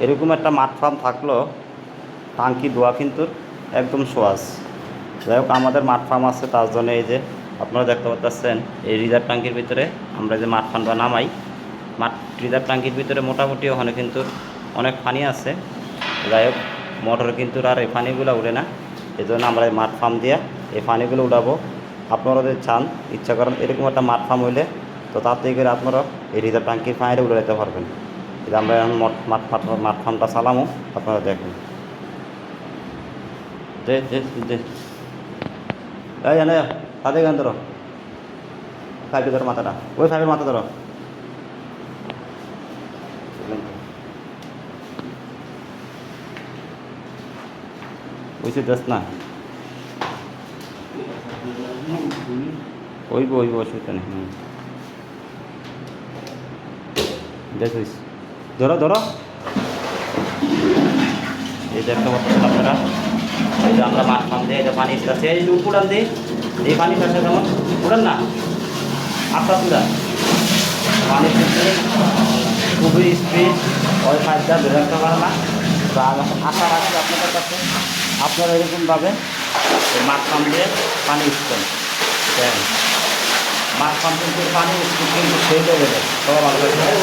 এরকম একটা মাঠ ফার্ম থাকলেও টাঙ্কি ধোয়া কিন্তু একদম সহজ। যাই হোক, আমাদের মাঠ ফার্ম আছে, তার জন্য এই যে আপনারা দেখতে পাচ্ছেন এই রিজার্ভ ট্যাঙ্কির ভিতরে আমরা যে মাঠ ফার্মটা নামাই, মাঠ রিজার্ভ ট্যাঙ্কির ভিতরে মোটামুটি ওখানে কিন্তু অনেক পানি আছে। যাই হোক, মোটরে কিন্তু আর এই পানিগুলো উঠে না, এই জন্য আমরা এই মাঠ ফার্ম দিয়ে এই পানিগুলো উঠাবো। আপনারা যদি চান, ইচ্ছা করেন এরকম একটা মাঠ ফার্ম হইলে, তো তাতে করে আপনারা এই রিজার্ভ ট্যাঙ্কির পানিটা উঠে যেতে পারবেন। এটা আমরা এখন মাঠ ফার্মটা চালামো, আপনারা দেখুন। দে দে দে এই জানে তাতে গান ধরো, ফাইভে ধরো মাথাটা, ওই ফাইভের মাথা ধরো। বুঝতে যাস না, ওইব অসুবিধা নেই। দেখিস, ধরো ধরো। এই দেখতে পাচ্ছেন আপনারা, এই যে আমরা মাঠ ফার্ম দিয়ে এটা পানি আসছে, এই যে উড়ান দিই, এই পানি আসছে যেমন উড়ান না আপনার তুলা পানি খুবই স্পিড, ওই পাইপটা ধরে রাখতে পারে না। তো আশা রাখছি আপনাদের কাছে আপনারা এরকমভাবে এই মাঠ ফার্ম দিয়ে পানি উঠছেন। মাঠ ফার্ম কিন্তু পানি কিন্তু সেই হয়ে যাবে, সবাই ভালো